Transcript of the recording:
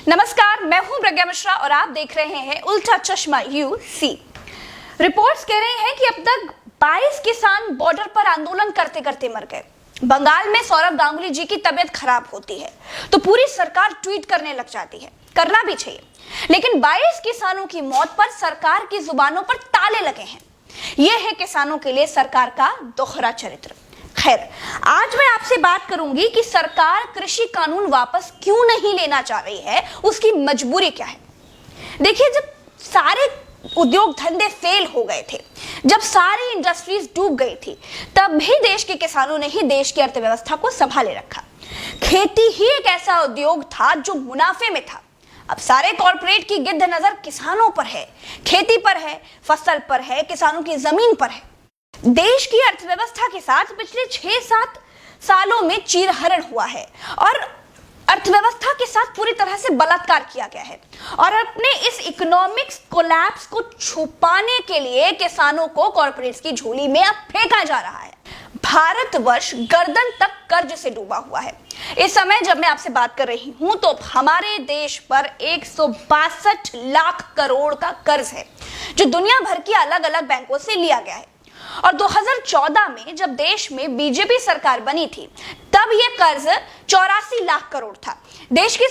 नमस्कार, मैं हूं प्रज्ञा मिश्रा और आप देख रहे हैं उल्टा चश्मा यूसी। रिपोर्ट्स कह रहे हैं कि अब तक 22 किसान बॉर्डर पर आंदोलन करते करते मर गए। बंगाल में सौरभ गांगुली जी की तबीयत खराब होती है तो पूरी सरकार ट्वीट करने लग जाती है। करना भी चाहिए, लेकिन 22 किसानों की मौत पर सरकार की जुबानों पर ताले लगे हैं। यह है किसानों के लिए सरकार का दोहरा चरित्र। खैर, आज मैं आपसे बात करूंगी कि सरकार कृषि कानून वापस क्यों नहीं लेना चाह रही है, उसकी मजबूरी क्या है। देखिए, जब सारे उद्योग धंधे फेल हो गए थे, जब सारी इंडस्ट्रीज डूब गई थी, तब भी देश के किसानों ने ही देश की अर्थव्यवस्था को संभाले रखा। खेती ही एक ऐसा उद्योग था जो मुनाफे में था। अब सारे कॉर्पोरेट की गिद्ध नजर किसानों पर है, खेती पर है, फसल पर है, किसानों की जमीन पर है। देश की अर्थव्यवस्था के साथ पिछले 6-7 सालों में चीरहरण हुआ है और अर्थव्यवस्था के साथ पूरी तरह से बलात्कार किया गया है। और अपने इस इकोनॉमिक्स कोलैप्स को छुपाने के लिए किसानों को कॉर्पोरेट्स की झोली में अब फेंका जा रहा है। भारतवर्ष गर्दन तक कर्ज से डूबा हुआ है। इस समय जब मैं आपसे बात कर रही हूं तो हमारे देश पर 162 लाख करोड़ का कर्ज है, जो दुनिया भर की अलग अलग बैंकों से लिया गया है। और 2014 में जब देश में बीजेपी सरकार बनी थी, तब यह कर्ज 84 लाख करोड़ था। देश की